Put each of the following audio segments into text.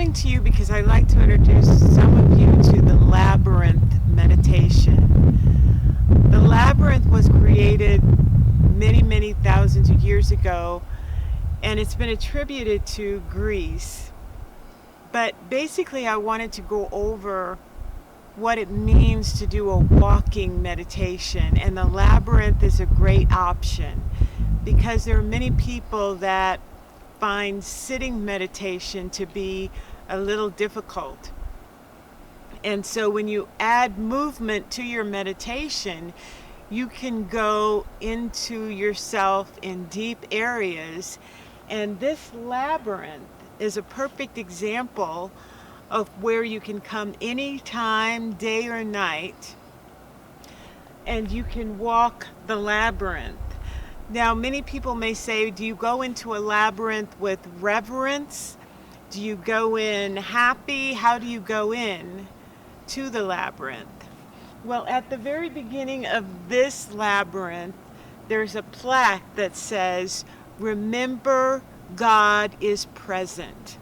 coming to you because I'd like to introduce some of you to the labyrinth meditation. The labyrinth was created many, many thousands of years ago, and it's been attributed to Greece. But basically, I wanted to go over what it means to do a walking meditation, and the labyrinth is a great option because there are many people that find sitting meditation to be a little difficult. And so when you add movement to your meditation, you can go into yourself in deep areas. And this labyrinth is a perfect example of where you can come anytime, day or night, and you can walk the labyrinth. Now, many people may say, do you go into a labyrinth with reverence? Do you go in happy? How do you go in to the labyrinth? Well, at the very beginning of this labyrinth, there's a plaque that says, "Remember, God is present."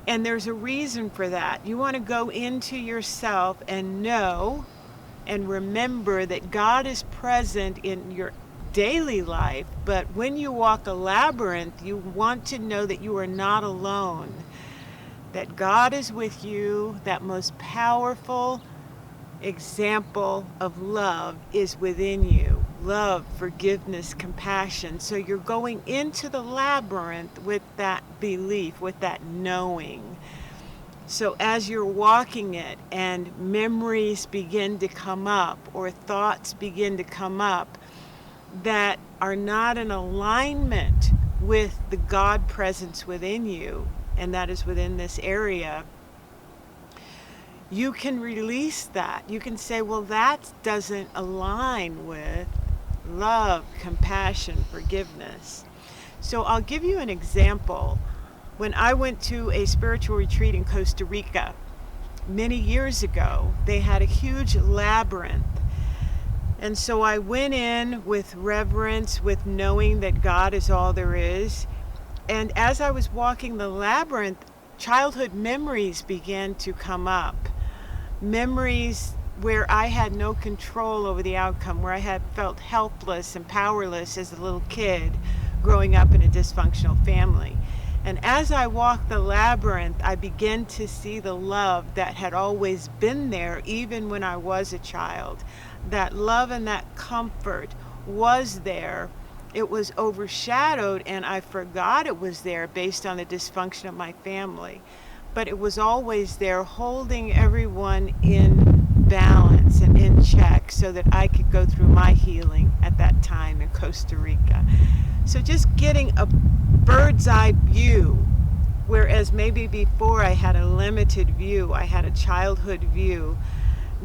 And there's a reason for that. You want to go into yourself and know and remember that God is present in your daily life, but when you walk a labyrinth, you want to know that you are not alone, that God is with you. That most powerful example of love is within you. Love, forgiveness, compassion. So you're going into the labyrinth with that belief, with that knowing. So as you're walking it and memories begin to come up or thoughts begin to come up that are not in alignment with the God presence within you, and that is within this area, you can release that. You can say, well, that doesn't align with love, compassion, forgiveness. So I'll give you an example. When I went to a spiritual retreat in Costa Rica many years ago, they had a huge labyrinth. And so I went in with reverence, with knowing that God is all there is. And as I was walking the labyrinth, childhood memories began to come up. Memories where I had no control over the outcome, where I had felt helpless and powerless as a little kid growing up in a dysfunctional family. And as I walked the labyrinth, I began to see the love that had always been there, even when I was a child. That love and that comfort was there. It was overshadowed, and I forgot it was there based on the dysfunction of my family. But it was always there, holding everyone in balance and in check so that I could go through my healing at that time in Costa Rica. So just getting a bird's eye view, whereas maybe before I had a limited view, I had a childhood view.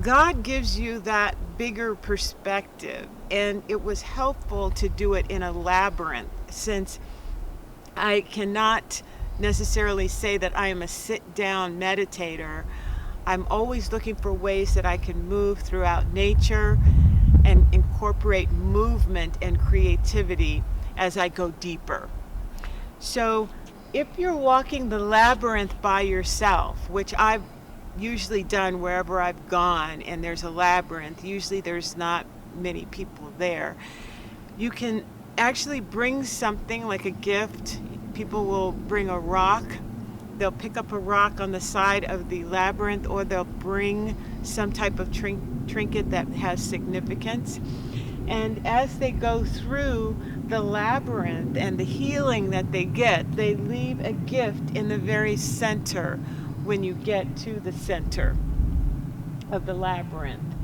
God gives you that bigger perspective, and it was helpful to do it in a labyrinth, since I cannot necessarily say that I am a sit-down meditator. I'm always looking for ways that I can move throughout nature and incorporate movement and creativity as I go deeper. So if you're walking the labyrinth by yourself, which I've usually done wherever I've gone and there's a labyrinth, usually there's not many people there, you can actually bring something like a gift. People will bring a rock. They'll pick up a rock on the side of the labyrinth, or they'll bring some type of trinket that has significance. And as they go through the labyrinth and the healing that they get, they leave a gift in the very center when you get to the center of the labyrinth.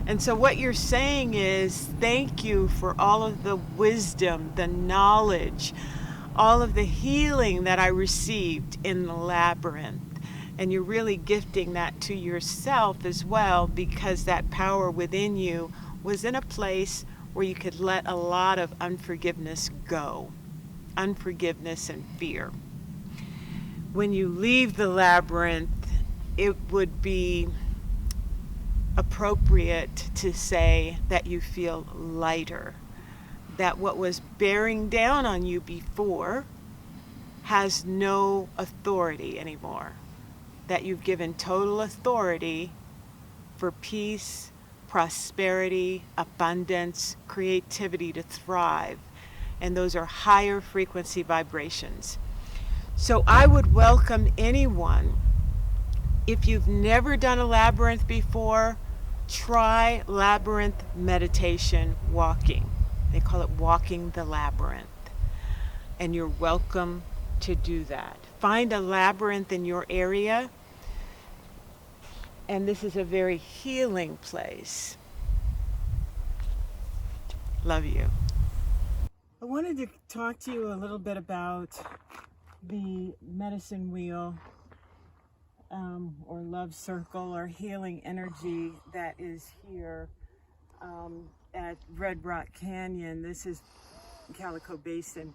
And so what you're saying is, thank you for all of the wisdom, the knowledge, all of the healing that I received in the labyrinth. And you're really gifting that to yourself as well, because that power within you was in a place where you could let a lot of unforgiveness go, unforgiveness and fear. When you leave the labyrinth, it would be appropriate to say that you feel lighter, that what was bearing down on you before has no authority anymore, that you've given total authority for peace, prosperity, abundance, creativity to thrive. And those are higher frequency vibrations. So I would welcome anyone, if you've never done a labyrinth before, try labyrinth meditation walking. They call it walking the labyrinth. And you're welcome to do that. Find a labyrinth in your area. And this is a very healing place. Love you. I wanted to talk to you a little bit about the medicine wheel, or love circle, or healing energy that is here at Red Rock Canyon. This is Calico Basin.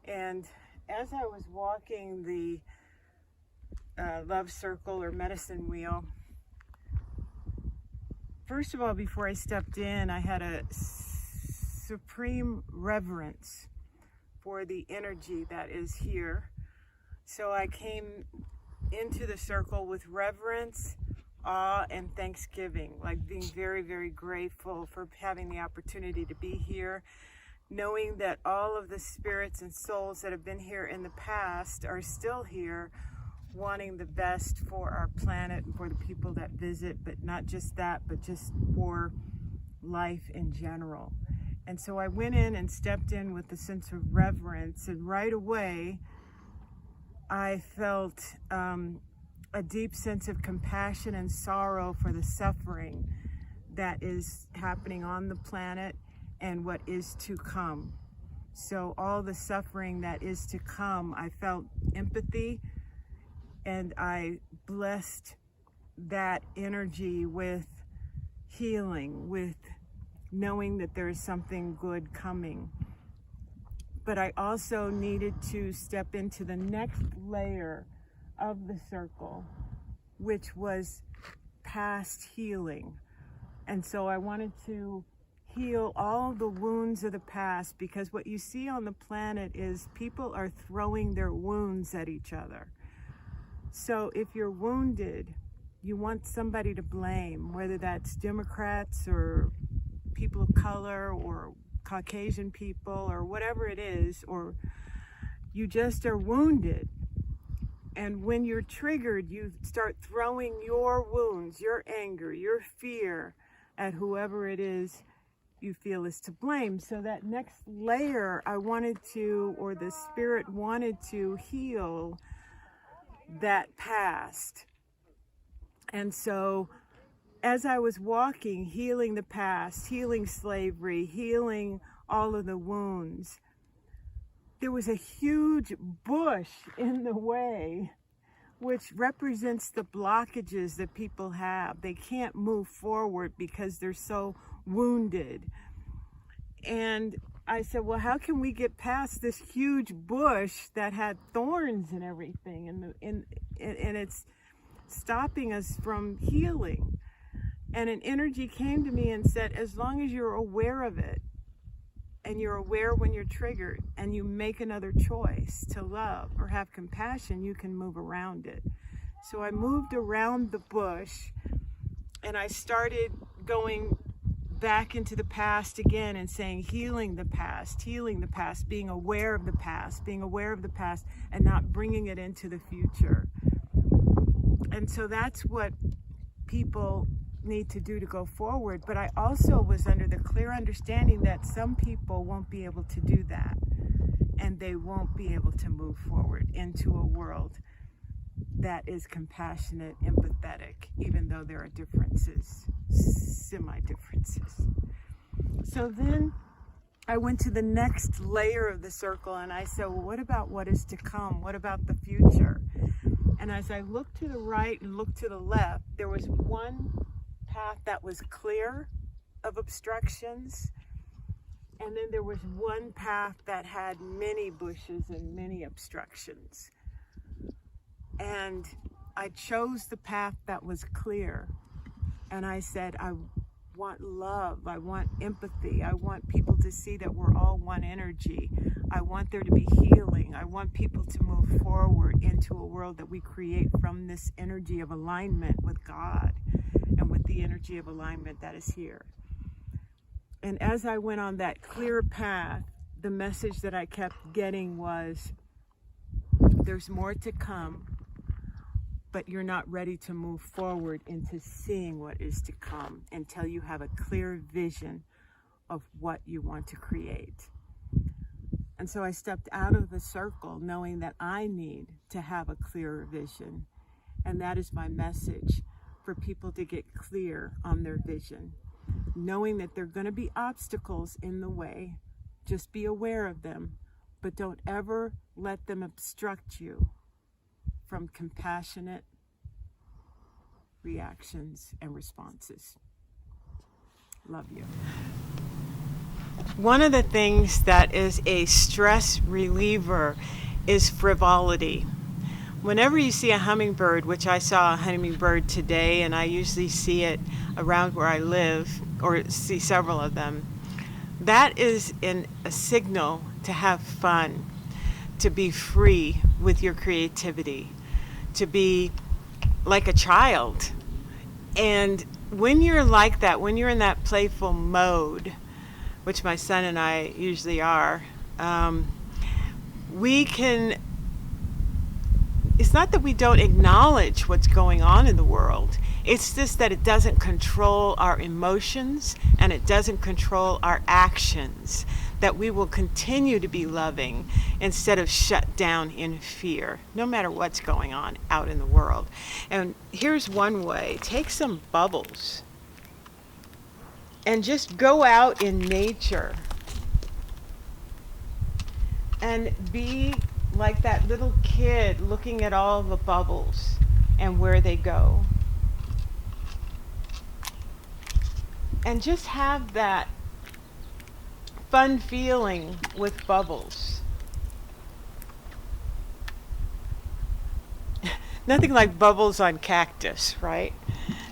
And as I was walking the love circle or medicine wheel, first of all, before I stepped in, I had a supreme reverence for the energy that is here. So I came into the circle with reverence, awe, and thanksgiving, like being very, very grateful for having the opportunity to be here, knowing that all of the spirits and souls that have been here in the past are still here, wanting the best for our planet and for the people that visit, but not just that, but just for life in general. And so I went in and stepped in with a sense of reverence, and right away I felt a deep sense of compassion and sorrow for the suffering that is happening on the planet and what is to come. So all the suffering that is to come, I felt empathy, and I blessed that energy with healing, with knowing that there is something good coming. But I also needed to step into the next layer of the circle, which was past healing. And so I wanted to heal all the wounds of the past, because what you see on the planet is people are throwing their wounds at each other. So if you're wounded, you want somebody to blame, whether that's Democrats or people of color or Caucasian people or whatever it is, or you just are wounded. And when you're triggered, you start throwing your wounds, your anger, your fear at whoever it is you feel is to blame. So that next layer, I wanted to, or the spirit wanted to heal that past. And so as I was walking, healing the past, healing slavery, healing all of the wounds, there was a huge bush in the way, which represents the blockages that people have. They can't move forward because they're so wounded. And I said, well, how can we get past this huge bush that had thorns and everything, and it's stopping us from healing? And an energy came to me and said, as long as you're aware of it, and you're aware when you're triggered, and you make another choice to love or have compassion, you can move around it. So I moved around the bush, and I started going back into the past again and saying, healing the past, being aware of the past, and not bringing it into the future. And so that's what people need to do to go forward. But I also was under the clear understanding that some people won't be able to do that, and they won't be able to move forward into a world that is compassionate, empathetic, even though there are differences, semi-differences. So then I went to the next layer of the circle, and I said, well, what about what is to come? What about the future? And as I looked to the right and looked to the left, there was one path that was clear of obstructions, and then there was one path that had many bushes and many obstructions. And I chose the path that was clear, and I said, I want love. I want empathy. I want people to see that we're all one energy. I want there to be healing. I want people to move forward into a world that we create from this energy of alignment with God and with the energy of alignment that is here. And as I went on that clear path, the message that I kept getting was, there's more to come, but you're not ready to move forward into seeing what is to come until you have a clear vision of what you want to create. And so I stepped out of the circle knowing that I need to have a clearer vision. And that is my message for people to get clear on their vision. Knowing that there are going to be obstacles in the way, just be aware of them, but don't ever let them obstruct you from compassionate reactions and responses. Love you. One of the things that is a stress reliever is frivolity. Whenever you see a hummingbird, which I saw a hummingbird today, and I usually see it around where I live, or see several of them, that is a signal to have fun, to be free with your creativity, to be like a child. And when you're like that, when you're in that playful mode, which my son and I usually are, we can, it's not that we don't acknowledge what's going on in the world. It's just that it doesn't control our emotions and it doesn't control our actions, that we will continue to be loving instead of shut down in fear, no matter what's going on out in the world. And here's one way: take some bubbles and just go out in nature and be like that little kid looking at all the bubbles and where they go. And just have that fun feeling with bubbles. Nothing like bubbles on cactus, right?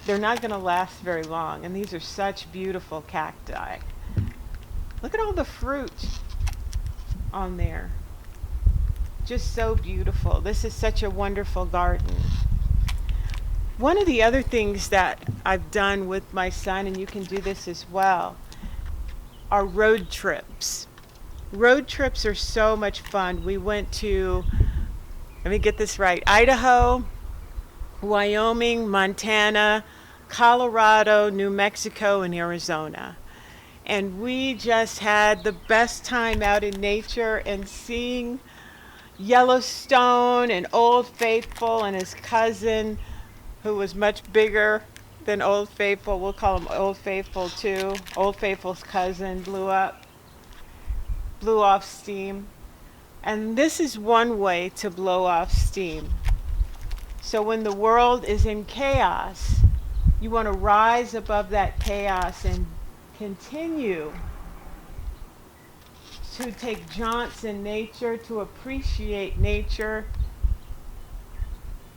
They're not going to last very long, and these are such beautiful cacti. Look at all the fruit on there. Just so beautiful. This is such a wonderful garden. One of the other things that I've done with my son, and you can do this as well, are road trips. Road trips are so much fun. We went to, let me get this right, Idaho, Wyoming, Montana, Colorado, New Mexico, and Arizona. And we just had the best time out in nature and seeing Yellowstone and Old Faithful and his cousin, who was much bigger than Old Faithful. We'll call him Old Faithful too. Old Faithful's cousin blew off steam. And this is one way to blow off steam. So when the world is in chaos, you want to rise above that chaos and continue to take jaunts in nature, to appreciate nature,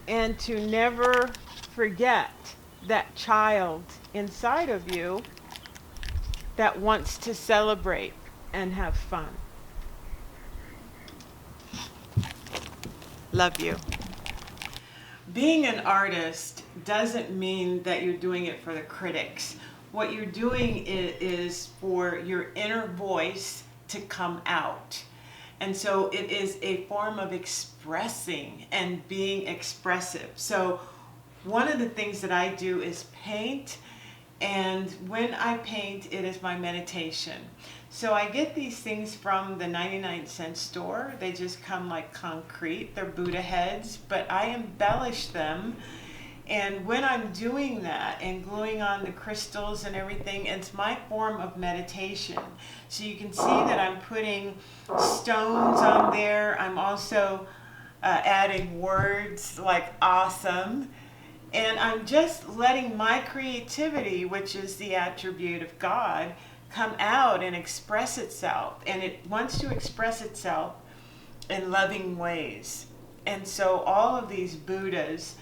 and to never forget that child inside of you that wants to celebrate and have fun. Love you. Being an artist doesn't mean that you're doing it for the critics. What you're doing is for your inner voice to come out. And so it is a form of expressing and being expressive. So one of the things that I do is paint, and when I paint, it is my meditation. So I get these things from the 99-cent store. They just come like concrete. They're Buddha heads, but I embellish them. And when I'm doing that and gluing on the crystals and everything, it's my form of meditation. So you can see that I'm putting stones on there. I'm also adding words like awesome. And I'm just letting my creativity, which is the attribute of God, come out and express itself. And it wants to express itself in loving ways. And so all of these Buddhas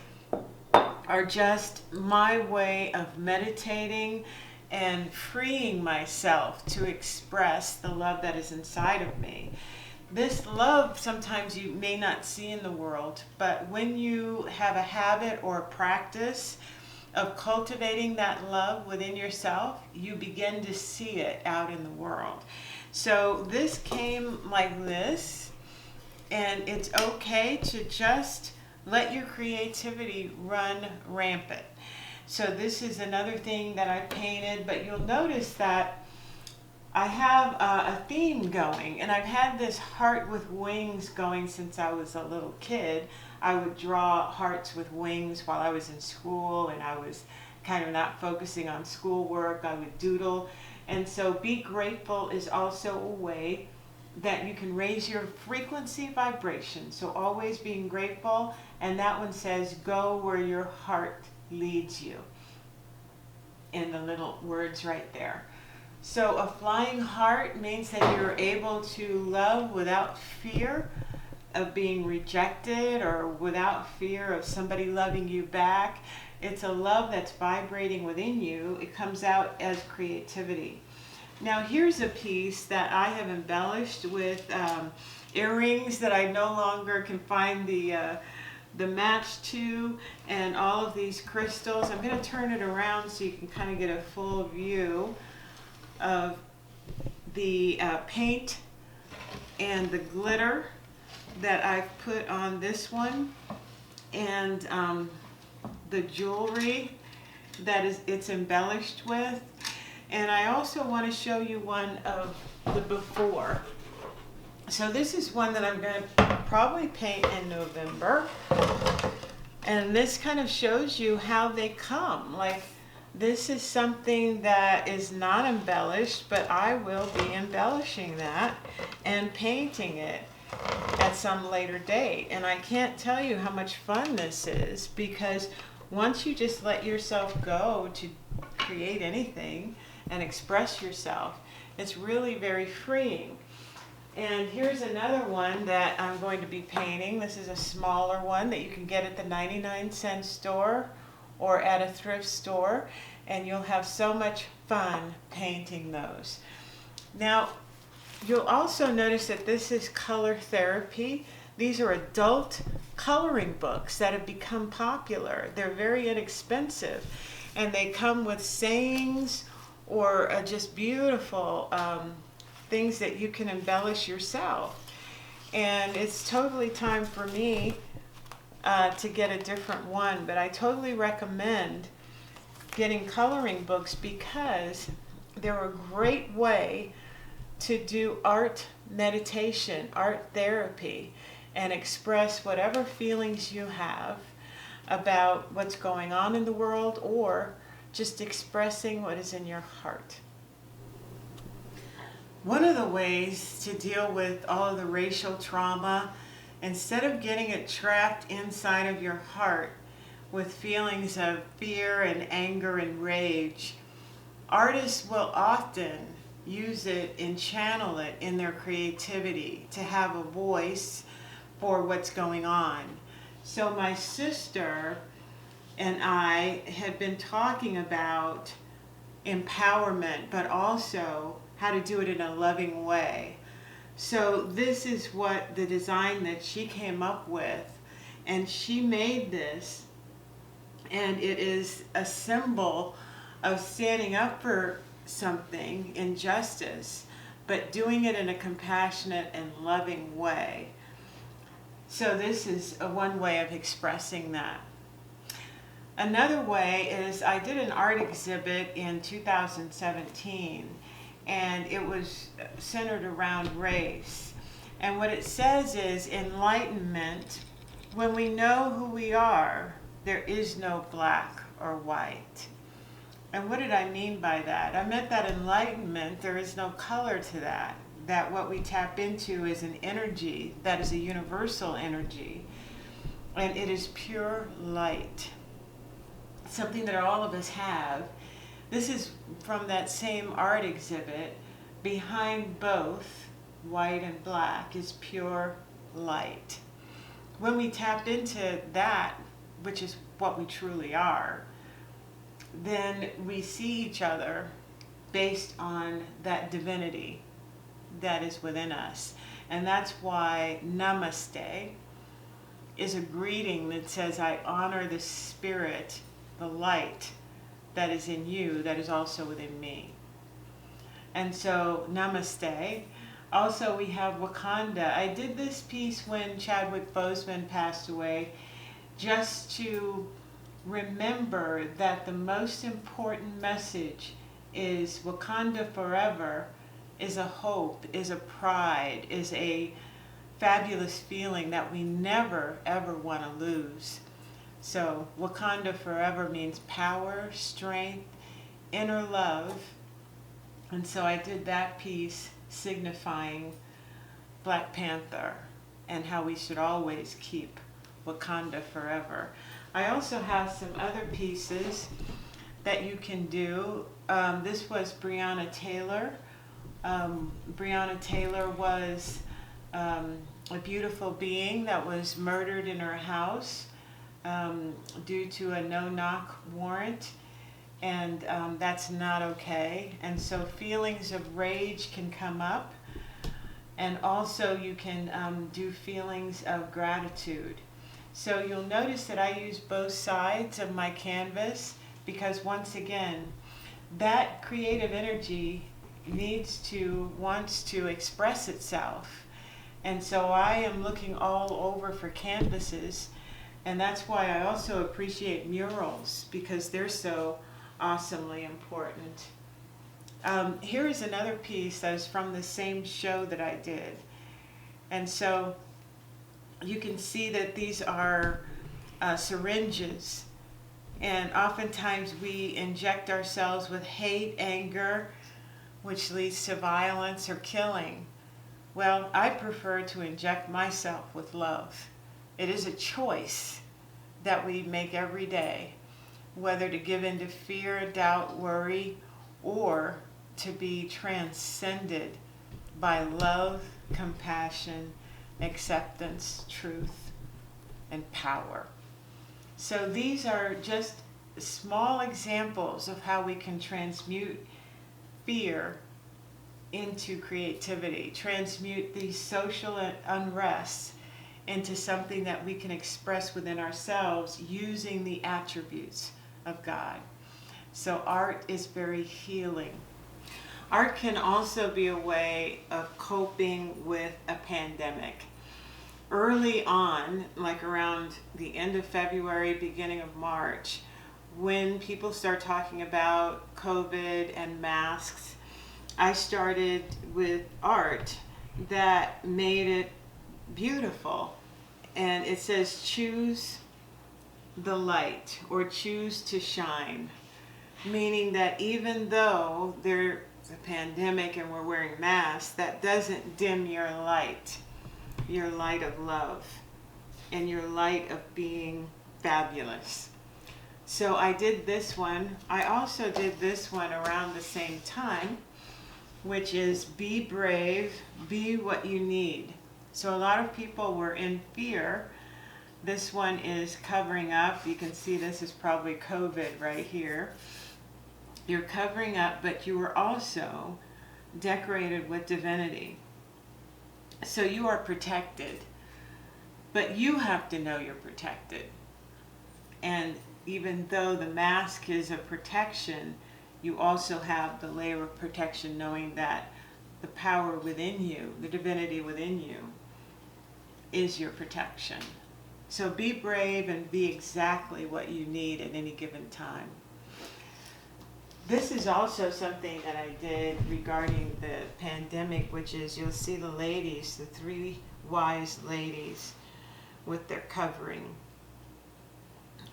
are just my way of meditating and freeing myself to express the love that is inside of me. This love sometimes you may not see in the world, but when you have a habit or a practice of cultivating that love within yourself, you begin to see it out in the world. So this came like this, and it's okay to just let your creativity run rampant. So this is another thing that I painted, but you'll notice that I have a theme going, and I've had this heart with wings going since I was a little kid. I would draw hearts with wings while I was in school, and I was kind of not focusing on schoolwork. I would doodle. And so be grateful is also a way that you can raise your frequency vibration. So always being grateful. And that one says, go where your heart leads you, in the little words right there. So a flying heart means that you're able to love without fear of being rejected or without fear of somebody loving you back. It's a love that's vibrating within you. It comes out as creativity. Now here's a piece that I have embellished with earrings that I no longer can find the match to, and all of these crystals. I'm going to turn it around so you can kind of get a full view of the paint and the glitter that I've put on this one, and the jewelry that it's embellished with. And I also want to show you one of the before. So this is one that I'm going to probably paint in November. And this kind of shows you how they come. Like, this is something that is not embellished, but I will be embellishing that and painting it at some later date. And I can't tell you how much fun this is, because once you just let yourself go to create anything and express yourself, it's really very freeing. And here's another one that I'm going to be painting. This is a smaller one that you can get at the 99-cent store or at a thrift store, and you'll have so much fun painting those. Now, you'll also notice that this is color therapy. These are adult coloring books that have become popular. They're very inexpensive, and they come with sayings or just beautiful things that you can embellish yourself. And it's totally time for me to get a different one, but I totally recommend getting coloring books because they're a great way to do art meditation, art therapy, and express whatever feelings you have about what's going on in the world, or just expressing what is in your heart. One of the ways to deal with all of the racial trauma, instead of getting it trapped inside of your heart with feelings of fear and anger and rage, artists will often use it and channel it in their creativity to have a voice for what's going on. So my sister and I had been talking about empowerment, but also how to do it in a loving way. So this is what the design that she came up with, and she made this, and it is a symbol of standing up for something, injustice, but doing it in a compassionate and loving way. So this is one way of expressing that. Another way is I did an art exhibit in 2017, and it was centered around race. And what it says is enlightenment. When we know who we are, there is no black or white. And what did I mean by that? I meant that enlightenment, there is no color to that. That what we tap into is an energy that is a universal energy. And it is pure light. Something that all of us have. This is from that same art exhibit. Behind both, white and black, is pure light. When we tap into that, which is what we truly are, then we see each other based on that divinity that is within us. And that's why namaste is a greeting that says, I honor the spirit, the light that is in you, that is also within me. And so, namaste. Also, we have Wakanda. I did this piece when Chadwick Boseman passed away, just to remember that the most important message is Wakanda forever, is a hope, is a pride, is a fabulous feeling that we never ever want to lose. So Wakanda forever means power, strength, inner love. And so I did that piece signifying Black Panther and how we should always keep Wakanda forever. I also have some other pieces that you can do. This was Breonna Taylor. Breonna Taylor was a beautiful being that was murdered in her house due to a no-knock warrant, and that's not okay. And so feelings of rage can come up, and also you can do feelings of gratitude. So you'll notice that I use both sides of my canvas, because once again, that creative energy wants to express itself. And so I am looking all over for canvases, and that's why I also appreciate murals, because they're so awesomely important. Here is another piece that is from the same show that I did. And so you can see that these are syringes, and oftentimes we inject ourselves with hate, anger, which leads to violence or killing. Well, I prefer to inject myself with love. It is a choice that we make every day, whether to give in to fear, doubt, worry, or to be transcended by love, compassion, acceptance, truth, and power. So these are just small examples of how we can transmute fear into creativity, transmute these social unrests into something that we can express within ourselves using the attributes of God. So art is very healing. Art can also be a way of coping with a pandemic. Early on, like around the end of February, beginning of March, when people start talking about COVID and masks, I started with art that made it beautiful. And it says, choose the light, or choose to shine. Meaning that even though there's a pandemic and we're wearing masks, that doesn't dim your light of love, and your light of being fabulous. So I did this one. I also did this one around the same time, which is be brave, be what you need. So a lot of people were in fear. This one is covering up. You can see this is probably COVID right here. You're covering up, but you were also decorated with divinity. So you are protected, but you have to know you're protected. And even though the mask is a protection, you also have the layer of protection, knowing that the power within you, the divinity within you, is your protection. So be brave and be exactly what you need at any given time. This is also something that I did regarding the pandemic, which is, you'll see the ladies, the three wise ladies with their covering,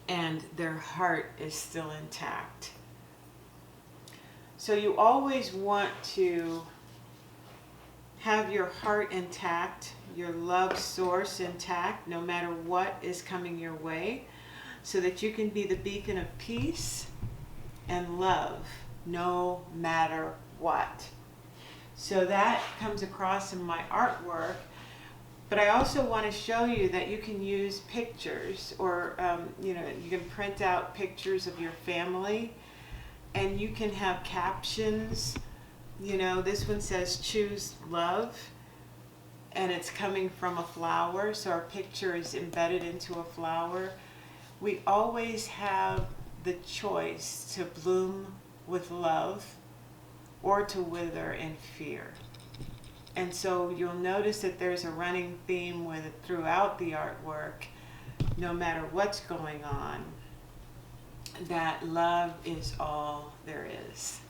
and their heart is still intact. So you always want to have your heart intact, your love source intact, no matter what is coming your way, so that you can be the beacon of peace and love, no matter what. So that comes across in my artwork. But I also want to show you that you can use pictures, or you can print out pictures of your family And you can have captions. This one says choose love, and it's coming from a flower, so our picture is embedded into a flower. We always have the choice to bloom with love or to wither in fear. And so you'll notice that there's a running theme with it throughout the artwork, no matter what's going on, that love is all there is.